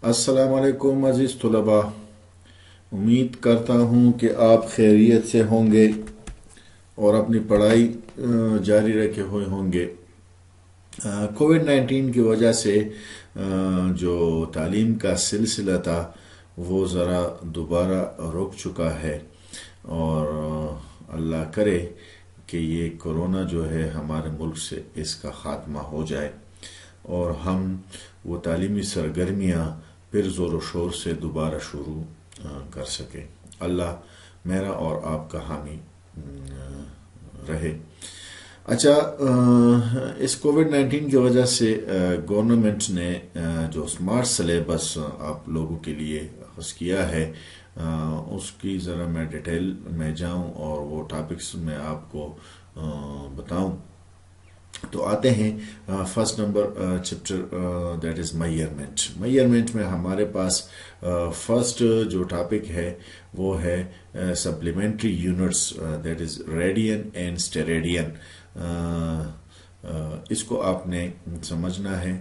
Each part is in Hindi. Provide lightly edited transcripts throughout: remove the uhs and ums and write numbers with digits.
अस्सलाम वालेकुम अज़ीज़ तुलबा। उम्मीद करता हूँ कि आप खैरियत से होंगे और अपनी पढ़ाई जारी रखे हुए होंगे। कोविड-19 की वजह से जो तालीम का सिलसिला था वो ज़रा दोबारा रुक चुका है और अल्लाह करे कि ये कोरोना जो है हमारे मुल्क से इसका ख़ात्मा हो जाए और हम वो तालीमी सरगर्मियाँ फिर ज़ोर शोर से दोबारा शुरू कर सकें। अल्लाह मेरा और आपका हामी रहे। अच्छा, इस कोविड-19 की वजह से गवर्नमेंट ने जो स्मार्ट सिलेबस आप लोगों के लिए हस किया है उसकी ज़रा मैं डिटेल में जाऊं और वो टॉपिक्स मैं आपको बताऊं। तो आते हैं first number chapter that is measurement में हमारे पास फर्स्ट जो टॉपिक है वो है supplementary units that is radian and steradian. इसको आपने समझना है।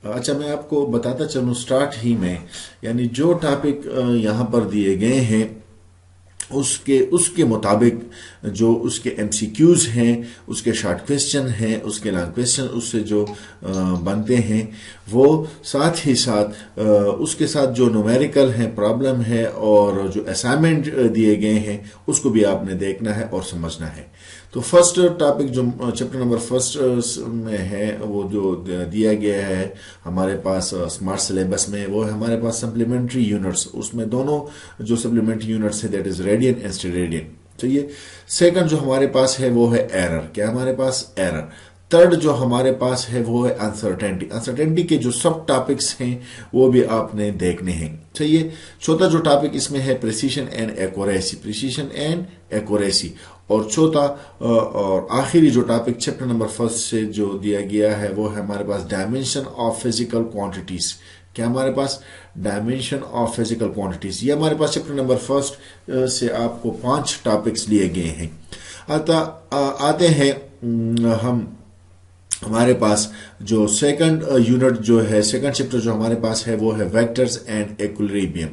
अच्छा, मैं आपको बताता चलूँ स्टार्ट ही में, यानी जो टॉपिक यहाँ पर दिए गए हैं उसके मुताबिक जो उसके एमसीक्यूज हैं, उसके शॉर्ट क्वेश्चन हैं, उसके लॉन्ग क्वेश्चन उससे जो बनते हैं वो साथ ही साथ उसके साथ जो न्यूमेरिकल है, प्रॉब्लम है और जो असाइनमेंट दिए गए हैं उसको भी आपने देखना है और समझना है। तो फर्स्ट टॉपिक जो चैप्टर नंबर फर्स्ट में है वो जो दिया गया है हमारे पास स्मार्ट सिलेबस में, वो है हमारे पास सप्लीमेंट्री यूनिट्स। उसमें दोनों जो सप्लीमेंट्री यूनिट्स है that is radian and steradian. तो ये सेकंड जो हमारे पास है वो है एरर। क्या हमारे पास एरर। थर्ड जो हमारे पास है वो है अनसर्टेनिटी के जो सब टॉपिक्स हैं वो भी आपने देखने हैं। चलिए, चौथा जो टॉपिक इसमें है प्रिसीशन एंड एक्यूरेसी। और चौथा और आखिरी जो टॉपिक चैप्टर नंबर फर्स्ट से जो दिया गया है वो है हमारे पास डायमेंशन ऑफ फिजिकल क्वांटिटीज। क्या हमारे पास डायमेंशन ऑफ फिजिकल क्वांटिटीज, ये हमारे पास चैप्टर नंबर फर्स्ट से आपको 5 टॉपिक्स लिए गए हैं। आते हैं हम हमारे पास जो सेकंड यूनिट जो है, सेकंड चैप्टर जो हमारे पास है वो है वेक्टर्स एंड इक्विलिब्रियम।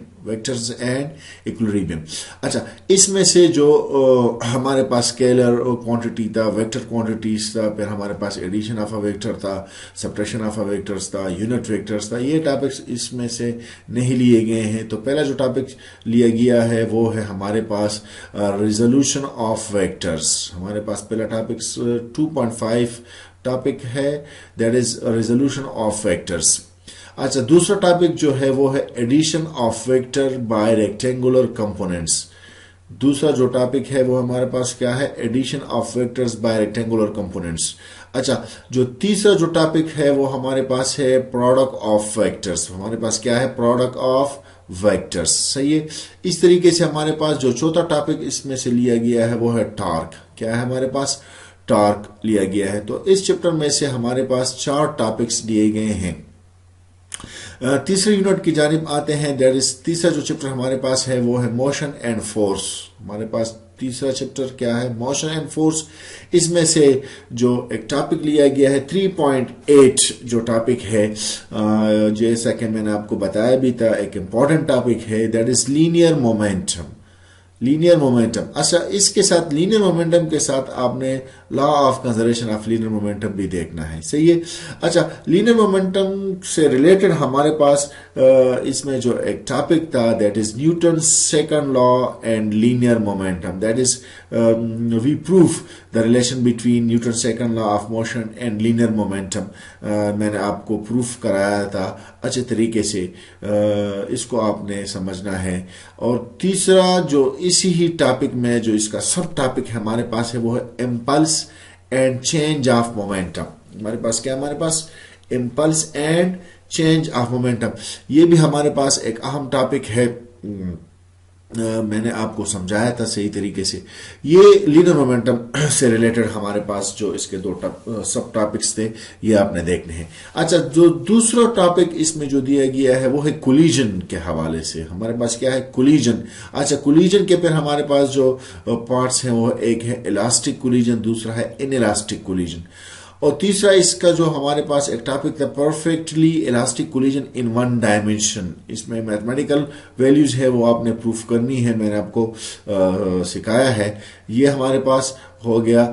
अच्छा, इसमें से जो हमारे पास स्केलर क्वांटिटी था, वेक्टर क्वांटिटीज था, फिर हमारे पास एडिशन ऑफ अ वेक्टर था, सब्ट्रैक्शन ऑफ अ वेक्टर्स था, यूनिट वेक्टर्स था, ये टॉपिक्स इसमें से नहीं लिए गए हैं। तो पहला जो टॉपिक लिया गया है वो है हमारे पास रिजोल्यूशन ऑफ वेक्टर्स। हमारे पास पहला टॉपिक 2.5 टॉपिक है that is resolution of vectors. अच्छा, दूसरा टॉपिक जो है वो है addition of vector by rectangular components. दूसरा जो टॉपिक है वो हमारे पास क्या है, addition of vectors by rectangular components. अच्छा, जो तीसरा जो टॉपिक है वो हमारे पास है प्रोडक्ट ऑफ वेक्टर्स। हमारे पास क्या है, प्रोडक्ट ऑफ वेक्टर्स। सही है। इस तरीके से हमारे पास जो चौथा टॉपिक इसमें से लिया गया है वो है टार्क। क्या है, हमारे पास टार्क लिया गया है। तो इस चैप्टर में से हमारे पास 4 टॉपिक्स दिए गए हैं। तीसरे यूनिट की जानिब आते हैं। दैट इज तीसरा जो चैप्टर हमारे पास है वो है मोशन एंड फोर्स। हमारे पास तीसरा चैप्टर क्या है, मोशन एंड फोर्स। इसमें से जो एक टॉपिक लिया गया है 3.8 जो टॉपिक है, जैसा कि मैंने आपको बताया भी था, एक इंपॉर्टेंट टॉपिक है दैट इज लीनियर मोमेंटम। अच्छा, इसके साथ लीनियर मोमेंटम के साथ आपने law of conservation of linear momentum भी देखना है। सही है। अच्छा, लीनियर मोमेंटम से रिलेटेड हमारे पास इसमें जो एक टॉपिक था that is Newton second law and linear momentum. That is we prove the relation between Newton second law of motion and linear momentum. मैंने आपको प्रूफ कराया था अच्छे तरीके से, इसको आपने समझना है। और तीसरा जो इसी ही टॉपिक में जो इसका सब टॉपिक हमारे पास है वो है impulse and change of momentum. हमारे पास क्या, हमारे पास impulse and change of momentum, ये भी हमारे पास एक अहम टॉपिक है। मैंने आपको समझाया था सही तरीके से। ये लीनियर मोमेंटम से रिलेटेड हमारे पास जो इसके 2 सब टॉपिक्स थे ये आपने देखने हैं। अच्छा, जो दूसरा टॉपिक इसमें जो दिया गया है वो है कोलिजन के हवाले से। हमारे पास क्या है, कोलिजन। अच्छा, कोलिजन के फिर हमारे पास जो पार्ट्स हैं वो एक है इलास्टिक कोलिजन, दूसरा है इनइलास्टिक कोलिजन। और तीसरा इसका जो हमारे पास एक टॉपिक था, perfectly elastic collision in one dimension. इसमें मैथमेटिकल वैल्यूज है वो आपने प्रूफ करनी है, मैंने आपको सिखाया है। ये हमारे पास हो गया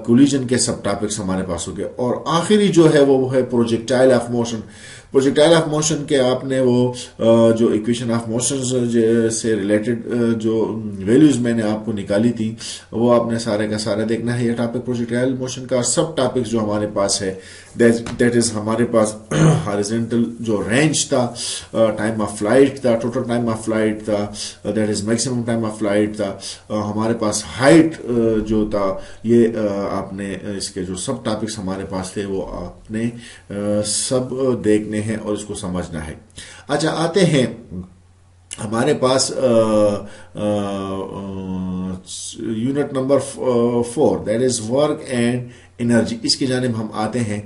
कोलिजन के सब टॉपिक्स हमारे पास हो गए। और आखिरी जो है वो है projectile of motion. Projectile of motion के आपने वो जो इक्वेशन ऑफ मोशन से रिलेटेड जो वैल्यूज मैंने आपको निकाली थी वो आपने सारे का सारा देखना है। ये टॉपिक प्रोजेक्टाइल मोशन का सब टॉपिक्स जो हमारे पास है दैट इज हमारे पास हॉरिजॉन्टल जो रेंज था, टाइम ऑफ फ्लाइट था, टोटल टाइम ऑफ फ्लाइट था, that is maximum time of flight था, हमारे पास हाइट जो था, ये आपने इसके जो सब टॉपिक्स हमारे पास थे वो आपने सब देखने हैं और इसको समझना है। अच्छा, आते हैं हमारे पास unit number 4 that is work and energy. इसकी जानिब हम आते हैं।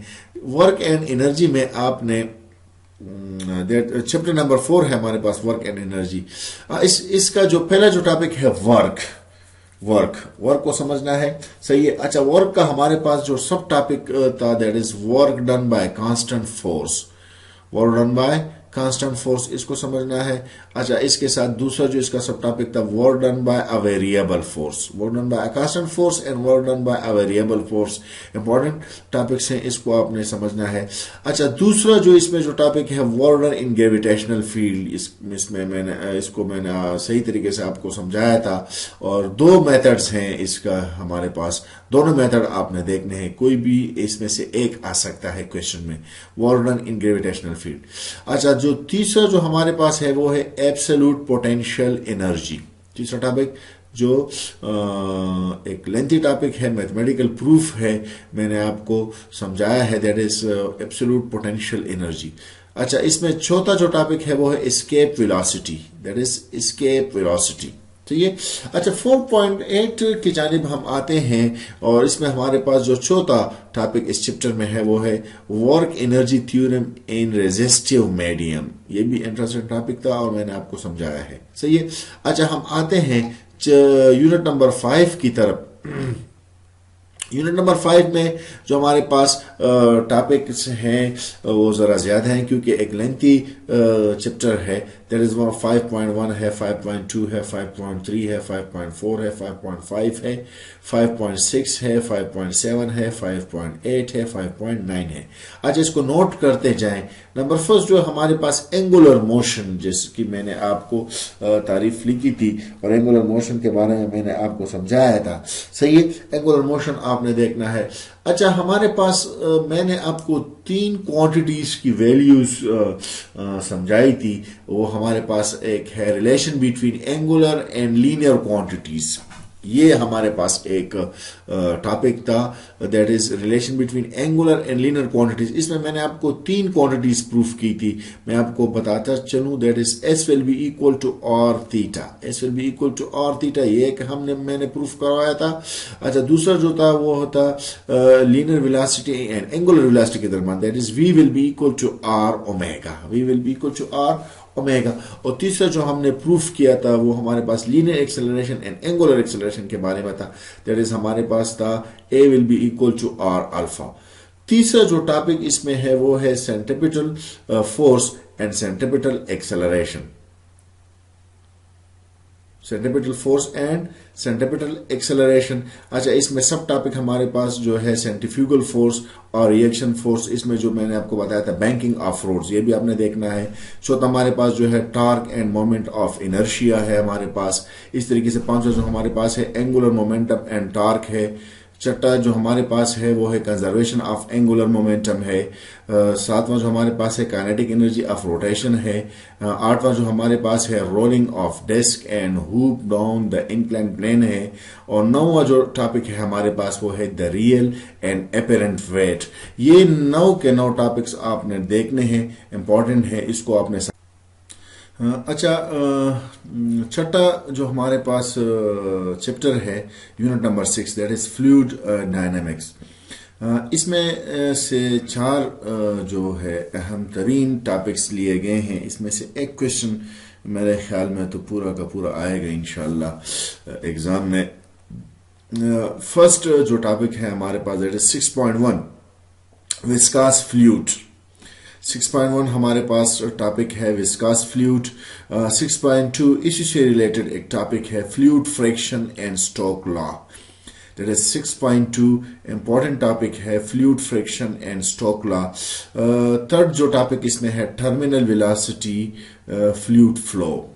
वर्क एंड एनर्जी में आपने चैप्टर नंबर 4 है हमारे पास, वर्क एंड एनर्जी। इसका जो पहला जो टॉपिक है वर्क को समझना है, सही है। अच्छा, वर्क का हमारे पास जो सब टॉपिक था that is work done by constant force, work done by constant force, इसको समझना है। अच्छा, इसके साथ दूसरा जो इसका सब टॉपिक था work done by a variable force, work done by constant force and work done by a variable force, important topics हैं, इसको आपने समझना है। अच्छा, दूसरा जो इसमें जो टॉपिक है work done in gravitational field, इसमें मैंने सही तरीके से आपको समझाया था। और दो मेथड्स हैं इसका हमारे पास, दोनों मेथड आपने देखने हैं, कोई भी इसमें से एक आ सकता है क्वेश्चन में, work done in gravitational field. अच्छा, जो तीसरा जो हमारे पास है वो है एब्सोल्यूट पोटेंशियल एनर्जी। तीसरा टॉपिक जो एक लेंथी टॉपिक है, मैथमेटिकल प्रूफ है, मैंने आपको समझाया है, that is absolute potential energy. अच्छा, इसमें चौथा जो टॉपिक है वो है escape velocity, that is escape velocity, ठीक है। अच्छा, 4.8 की जानिब हम आते हैं और इसमें हमारे पास जो चौथा टॉपिक इस चैप्टर में है वो है work energy theorem in resistive medium. ये भी इंटरेस्टिंग टॉपिक था और मैंने आपको समझाया है, सही है। अच्छा, हम आते हैं यूनिट नंबर 5 की तरफ। यूनिट नंबर 5 में जो हमारे पास टॉपिक्स हैं वो ज़रा ज़्यादा हैं क्योंकि एक लेंथी चैप्टर है। दैट इज 5.1 है, 5.2 है, 5.3 है, 5.4 है, 5.5 है, 5.6 है, 5.7 है, 5.8 है, 5.9 है। अच्छा, इसको नोट करते जाएं। नंबर फर्स्ट जो हमारे पास एंगुलर मोशन, जिसकी मैंने आपको तारीफ लिखी थी और एंगुलर मोशन के बारे में मैंने आपको समझाया था, सही है। एंगुलर मोशन आपने देखना है। अच्छा, हमारे पास मैंने आपको 3 क्वांटिटीज की वैल्यूज समझाई थी। वो हमारे पास एक है relation between angular and linear quantities, ये हमारे पास एक टॉपिक था, that is relation between angular and linear quantities. इसमें मैंने आपको 3 क्वांटिटीज प्रूफ की थी, मैं आपको बताता चलूं। That is S will be equal to R theta, S will be equal to R theta, ये एक मैंने प्रूफ करवाया था। अच्छा, दूसरा जो था वो होता linear velocity and angular velocity के दरमियान, that is v will be equal to r omega, v will be equal to r omega. और तीसरा जो हमने प्रूफ किया था वो हमारे पास linear acceleration and angular acceleration के बारे में था, दैट इज हमारे पास था a will be equal to r alpha. तीसरा जो टॉपिक इसमें है वो है centripetal force and centripetal acceleration, centripetal force and centripetal acceleration. अच्छा, इसमें सब टॉपिक हमारे पास जो है सेंट्रीफ्यूगल फोर्स और रिएक्शन फोर्स, इसमें जो मैंने आपको बताया था बैंकिंग ऑफ रोड्स, ये भी आपने देखना है। चौथा हमारे पास जो है torque end moment of inertia है हमारे पास। इस तरीके से पांचवा जो हमारे पास है एंगुलर मोमेंटम एंड टॉर्क है। छठा जो हमारे पास है वो है कंजर्वेशन ऑफ एंगुलर मोमेंटम है। सातवां जो हमारे पास है काइनेटिक एनर्जी ऑफ रोटेशन है। आठवां जो हमारे पास है rolling of disc and hoop down the incline plane है। और नौवां जो टॉपिक है हमारे पास वो है the real and apparent weight. ये 9 के 9 टॉपिक्स आपने देखने हैं, इंपॉर्टेंट है, इसको आपने अच्छा, छठा जो हमारे पास चैप्टर है unit number 6 that is fluid dynamics. इसमें से 4 जो है अहम तरीन टॉपिक्स लिए गए हैं। इसमें से एक क्वेश्चन मेरे ख्याल में तो पूरा का पूरा आएगा इंशाल्लाह एग्जाम में। फर्स्ट जो टॉपिक है हमारे पास दैट इज 6.1 विस्कास फ्लूइड। 6.1 हमारे पास टॉपिक है विस्कास फ्लूइड। 6.2 इसी से रिलेटेड एक टॉपिक है fluid friction and Stoke law. That is 6.2 important topic है fluid friction and Stoke law. Third जो टॉपिक इसमें है terminal velocity fluid flow.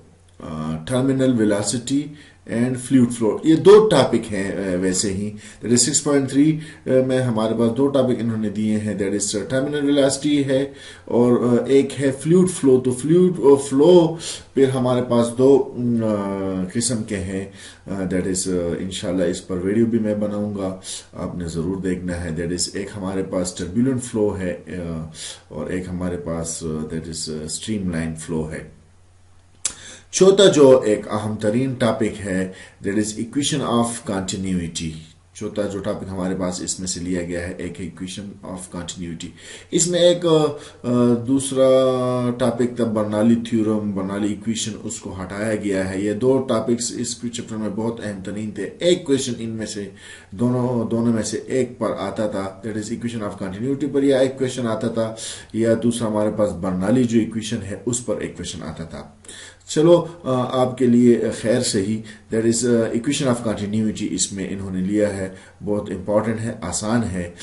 Terminal velocity and fluid flow, ये दो टॉपिक हैं वैसे ही। दैट इज 6.3 में हमारे पास दो टॉपिक इन्होंने दिए हैं। दैट इज टर्मिनल वेलोसिटी है और एक है फ्लूइड फ्लो। तो फ्लूइड फ्लो फिर हमारे पास दो किस्म के हैं। दैट इज इंशाल्लाह इस पर वीडियो भी मैं बनाऊंगा, आपने ज़रूर देखना है। दैट इज एक हमारे पास टर्बुलेंट फ्लो है और एक हमारे पास दैट इज स्ट्रीमलाइन फ्लो है। चौथा जो एक अहम तरीन टॉपिक है that is equation of continuity. चौथा जो टॉपिक हमारे पास इसमें से लिया गया है एक इक्वेशन ऑफ कंटिन्यूटी। इसमें एक दूसरा टॉपिक था बर्नौली थ्योरम, बर्नौली इक्वेशन, उसको हटाया गया है। ये दो टॉपिक्स इस चैप्टर में बहुत अहम तरीन थे। एक क्वेश्चन इनमें से दोनों में से एक पर आता था that is equation of continuity पर, या एक क्वेश्चन आता था, या दूसरा हमारे पास बर्नौली जो इक्वेशन है उस पर एक क्वेश्चन आता था। चलो आपके लिए खैर से ही that is equation of continuity इसमें इन्होंने लिया है, बहुत इंपॉर्टेंट है, आसान है।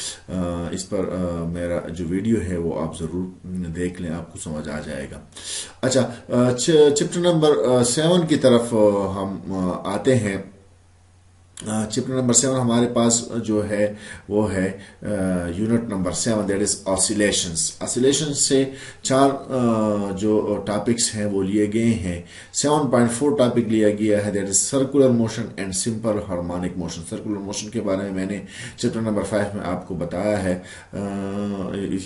इस पर मेरा जो वीडियो है वो आप ज़रूर देख लें, आपको समझ आ जाएगा। अच्छा, चैप्टर नंबर 7 की तरफ हम आते हैं। चैप्टर नंबर 7 हमारे पास जो है वो है unit number 7 that is oscillations. Oscillations से चार जो टॉपिक्स हैं वो लिए गए हैं। 7.4 टॉपिक लिया गया है that is circular motion and simple harmonic motion. Circular motion के बारे में मैंने चैप्टर नंबर 5 में आपको बताया है,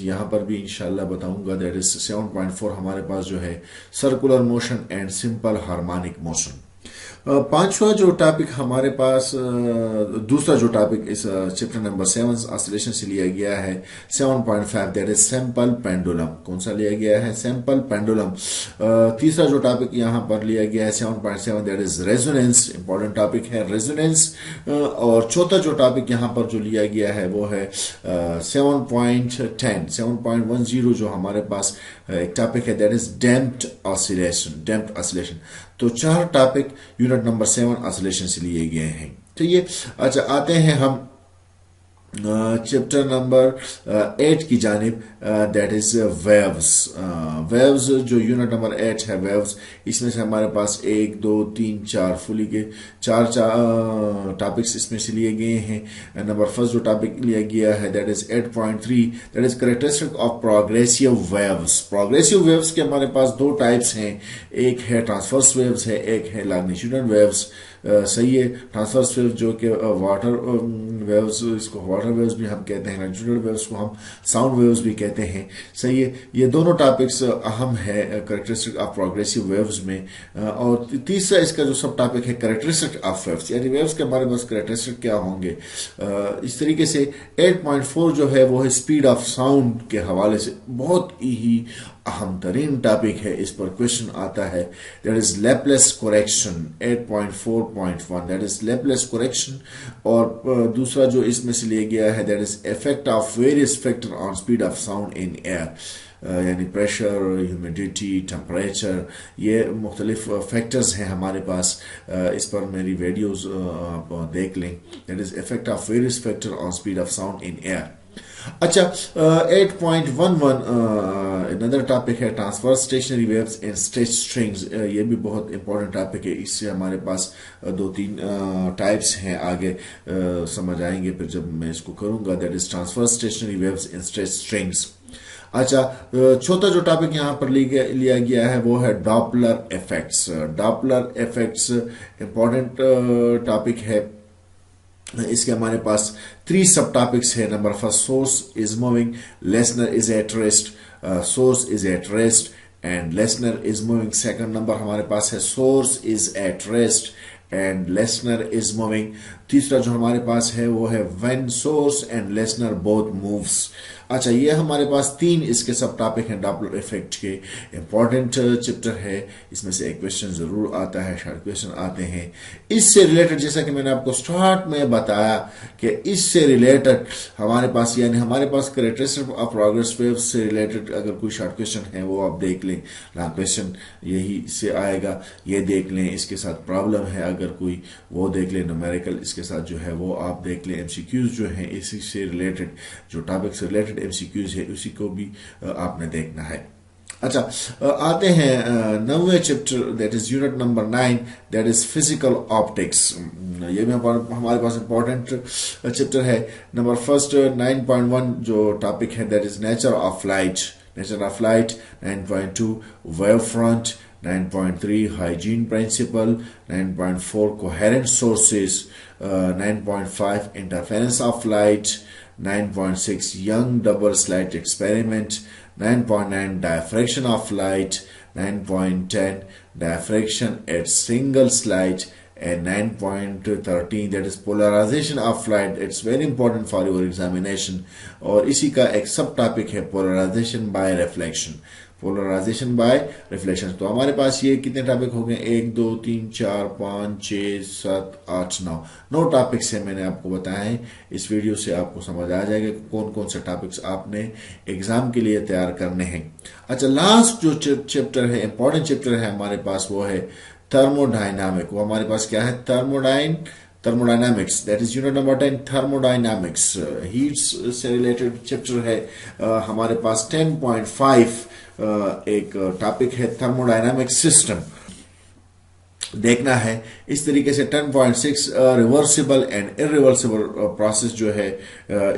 यहाँ पर भी इंशाल्लाह बताऊंगा। दैट इज 7.4 हमारे पास जो है circular motion and simple harmonic motion. पांचवा जो टॉपिक हमारे पास दूसरा जो टॉपिक इस चैप्टर नंबर 7 ऑसिलेशन से लिया गया है 7.5 दैट इज सैंपल पेंडुलम। कौन सा लिया गया है? Sample pendulum. तीसरा जो टॉपिक यहाँ पर लिया गया है 7.7 that is resonance. Important topic है रेजोनेंस। और चौथा जो टॉपिक यहाँ पर जो लिया गया है वो है 7.10 जो हमारे पास एक टॉपिक है that is damped oscillation. Damped oscillation. तो चार टॉपिक यूनिट नंबर 7 ऑसिलेशन से लिए गए हैं। तो ये अच्छा, आते हैं हम चैप्टर नंबर 8 की जानिब दैट इज वेव्स। वेव्स जो यूनिट नंबर 8 है वेव्स, इसमें से हमारे पास 1 2 3 4 फुली के चार टॉपिक्स इसमें से लिए गए हैं। नंबर फर्स्ट जो टॉपिक लिया गया है that is 8.3 that is characteristic of progressive waves. Progressive waves के हमारे पास दो टाइप्स हैं, एक है ट्रांसवर्स वेव्स है, एक है लॉन्गिट्यूडनल वेव्स। सही है। ट्रांसवर्स वेव्स जो कि वाटर वेव्स, इसको वाटर वेव्स भी हम कहते हैं, लॉन्गिट्यूडनल वेव्स को हम साउंड वेव्स भी कहते हैं। सही है। ये दोनों टॉपिक्स अहम है कैरेक्टरिस्टिक ऑफ प्रोग्रेसिव वेव्स में। और तीसरा इसका जो सब टॉपिक है कैरेक्टरिस्टिक ऑफ वेव्स, यानी वेव्स के हमारे पास कैरेक्टरिस्टिक क्या होंगे। इस तरीके से 8.4 जो है वो है स्पीड ऑफ साउंड के हवाले से बहुत ही अहम तरीन टॉपिक है। इस पर क्वेश्चन आता है that is Laplace correction. 8.4.1 that is Laplace correction. और दूसरा जो इसमें से लिया गया है that is effect of various factor on speed of sound in air, यानी प्रेशर, ह्यूमिडिटी, टेम्परेचर, ये मुख्तलिफ फैक्टर्स हैं हमारे पास। इस पर मेरी वीडियोस आप देख लें। That is effect of various factor on speed of sound in air. अच्छा, 8.11 अनदर टॉपिक है transfer stationery waves and stretch strings. ये भी बहुत इंपॉर्टेंट टॉपिक है। इससे हमारे पास दो तीन टाइप्स हैं, आगे समझ आएंगे फिर जब मैं इसको करूंगा। That is transfer stationery waves and stretch strings. अच्छा, चौथा जो टॉपिक यहाँ पर लिया गया है वो है Doppler effects. Doppler effects important topic है। इसके हमारे पास 3 सब टॉपिक्स है। Number first, source is moving, listener is at rest. Source is at rest and listener is moving. Second number हमारे पास है source is at rest and listener is moving. तीसरा जो हमारे पास है वो है when source and listener both moves. अच्छा, ये हमारे पास 3 इसके सब टॉपिक हैं डॉपलर इफेक्ट के। इंपॉर्टेंट चैप्टर है, इसमें से एक क्वेश्चन जरूर आता है, शॉर्ट क्वेश्चन आते हैं इससे रिलेटेड। जैसा कि मैंने आपको स्टार्ट में बताया कि इससे रिलेटेड हमारे पास, यानी हमारे पास कैरेक्टरिस्टिक्स ऑफ प्रोग्रेस वेव से रिलेटेड अगर कोई शॉर्ट क्वेश्चन है वो आप देख लें। लॉन्ग क्वेश्चन यही से आएगा, ये देख लें। इसके साथ प्रॉब्लम है अगर कोई, वो देख लें। न्यूमेरिकल इसके साथ जो है वो आप देख लें। एमसीक्यूज जो है इसी से रिलेटेड, जो टॉपिक से रिलेटेड एमसीक्यूज है उसी को भी आपने देखना है। अच्छा, आते हैं 9वें chapter, that is unit number 9, that is physical optics. ये भी हमारे पास इंपॉर्टेंट चैप्टर है। नंबर फर्स्ट 9.1 जो टॉपिक है that is nature of light. Nature of light 9.2 wave front, 9.3 hygiene principle, 9.4 coherent sources, 9.5 interference of light, 9.6 young double slit experiment, 9.9 diffraction of light, 9.10 diffraction at single slit, and 9.13 that is polarization of light. It's very important for your examination. और इसी का एक सब टॉपिक है polarization by reflection। Polarization by reflection. तो हमारे पास ये कितने टॉपिक हो गए? 1 2 3 4 5 6 7 8 9 टॉपिक्स है मैंने आपको बताया है। इस वीडियो से आपको समझ आ जाएगा कौन कौन से टॉपिक्स आपने एग्जाम के लिए तैयार करने हैं। अच्छा, लास्ट जो चैप्टर है, इंपॉर्टेंट चैप्टर है हमारे पास, वो है थर्मोडायनामिक। वो हमारे पास क्या है? Thermodynamics, that is unit number 10 thermodynamics. Heats से रिलेटेड चैप्टर है हमारे पास। 10.5 एक टॉपिक है थर्मोडायनामिक सिस्टम देखना है। इस तरीके से 10.6 रिवर्सिबल एंड इरिवर्सिबल प्रोसेस जो है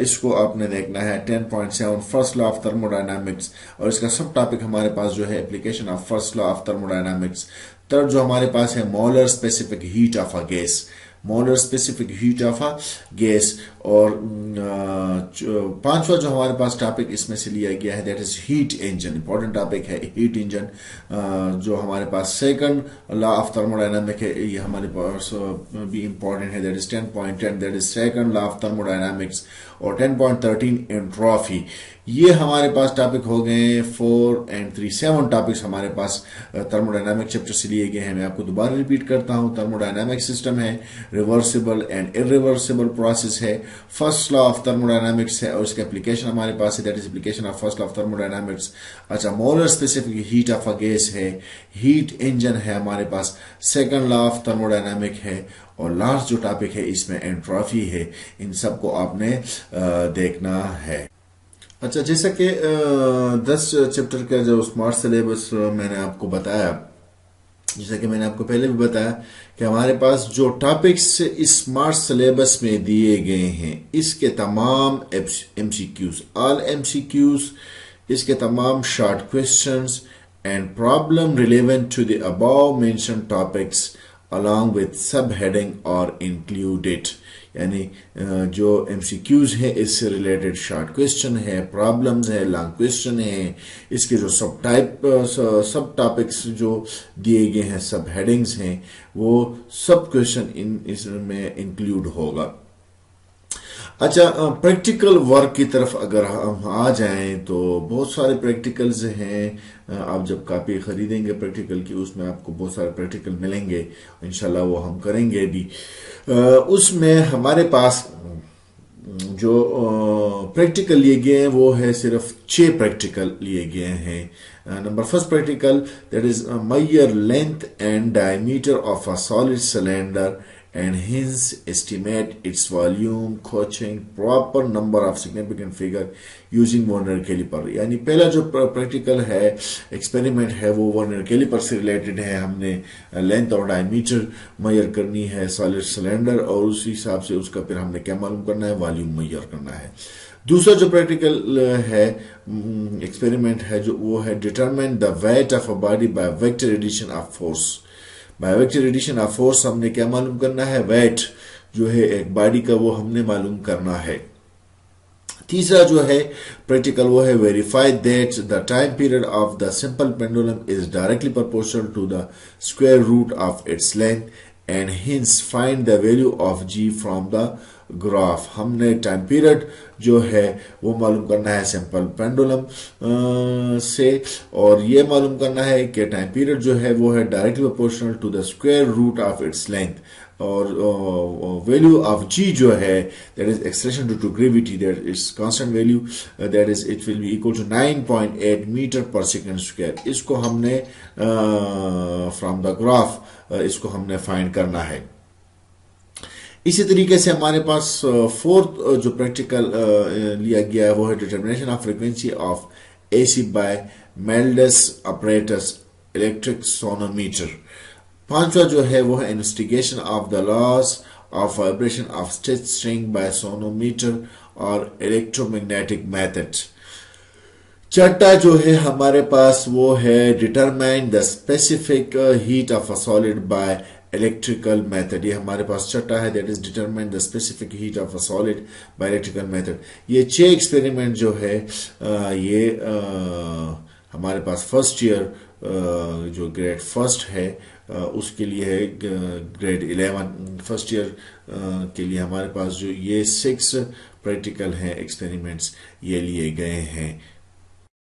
इसको आपने देखना है। 10.7 फर्स्ट लॉ ऑफ थर्मोडायनामिक्स, और इसका सब टॉपिक हमारे पास जो है application of first law of thermodynamics. Third जो हमारे पास है molar specific heat of a gas, molar specific heat of a gas. और पांचवा जो हमारे पास टॉपिक इसमें से लिया गया है that is heat engine. Important topic है हीट इंजन। जो हमारे पास सेकंड लॉ ऑफ थर्मोडायनामिक है, ये हमारे पास भी इंपॉर्टेंट है, that is 10.10 that is second law of thermodynamics. और 10.13 एंट्रोपी। ये हमारे पास टॉपिक हो गए 4 और 3, 7 टॉपिक्स हमारे पास थर्मोडायनामिक चैप्टर से लिए गए हैं। मैं आपको दोबारा रिपीट करता हूं, थर्मोडायनामिक सिस्टम है, रिवर्सिबल एंड इरिवर्सिबल प्रोसेस है, फर्स्ट लॉ ऑफ थर्मोडायनामिक्स है, और इसका एप्लीकेशन हमारे पास है that is application of first law of thermodynamics. अच्छा, molar specific heat of a gas है, हीट इंजन है हमारे पास, सेकंड लॉ ऑफ थर्मोडायनामिक है, और लास्ट जो टॉपिक है इसमें एंट्रोपी है। इन सबको आपने देखना है। अच्छा, जैसा कि 10 चैप्टर का जो स्मार्ट सिलेबस मैंने आपको बताया, जैसा कि मैंने आपको पहले भी बताया कि हमारे पास जो टॉपिक्स इस स्मार्ट सिलेबस में दिए गए हैं इसके तमाम एमसीक्यूज, ऑल एमसीक्यूज, इसके तमाम short questions and problem relevant to the above mention topics along with subheading or included, यानी जो एमसीक्यूज है इससे रिलेटेड शॉर्ट क्वेश्चन है, प्रॉब्लम्स है, लॉन्ग क्वेश्चन है, इसके जो सब टॉपिक्स जो दिए गए हैं, सब हेडिंग्स हैं, वो सब क्वेश्चन इसमें इंक्लूड होगा। अच्छा, प्रैक्टिकल वर्क की तरफ अगर हम आ जाएं तो बहुत सारे प्रैक्टिकल्स हैं। आप जब कॉपी खरीदेंगे प्रैक्टिकल की, उसमें आपको बहुत सारे प्रैक्टिकल मिलेंगे, इंशाल्लाह वो हम करेंगे भी। उसमें हमारे पास जो प्रैक्टिकल लिए गए हैं वो है सिर्फ 6 प्रैक्टिकल लिए गए हैं। Number first practical that is major length and diameter of a solid cylinder and hence estimate its volume, coaching, proper number of significant figure using vernier caliper. यानी पहला जो प्रैक्टिकल है, एक्सपेरिमेंट है, वो वर्नियर कैलिपर से रिलेटेड है। हमने लेंथ और डायमीटर मेजर करनी है सॉलिड सिलेंडर, और उसी हिसाब से उसका फिर हमने क्या मालूम करना है, वॉल्यूम मेजर करना है। दूसरा जो प्रैक्टिकल है, एक्सपेरिमेंट है, जो वो है determine the weight of a body by vector addition of force. By vector addition of force हमने क्या मालूम करना है, वेट जो है एक बॉडी का वो हमने मालूम करना है। तीसरा जो है प्रैक्टिकल वो है verify that the time period of the simple pendulum is directly proportional to the square root of its length and hence find the value of g from the graph. हमने टाइम पीरियड जो है वो मालूम करना है सिंपल पेंडुलम से, और ये मालूम करना है कि टाइम पीरियड जो है वो है directly proportional to the square root of its length, और वैल्यू ऑफ जी जो है that is acceleration due to gravity, that is constant value, that is it will be equal to 9.8 meter per second square. इसको हमने फ्रॉम द ग्राफ इसको हमने फाइंड करना है। इसी तरीके से हमारे पास फोर्थ जो प्रैक्टिकल लिया गया है वो है determination of frequency of AC by Melde's apparatus electric sonometer. पांचवा जो है वो है investigation of the laws of vibration of stretched string by sonometer और इलेक्ट्रोमैग्नेटिक मेथड। छठा जो है हमारे पास वो है determine the specific heat of a solid by electrical method. ये हमारे पास छठा है, that is determine the specific heat of a solid by electrical method. ये 6 एक्सपेरिमेंट जो है ये हमारे पास फर्स्ट ईयर जो ग्रेड फर्स्ट है उसके लिए है, ग्रेड 11 फर्स्ट ईयर के लिए हमारे पास जो ये 6 प्रैक्टिकल हैं एक्सपेरिमेंट्स ये लिए गए हैं।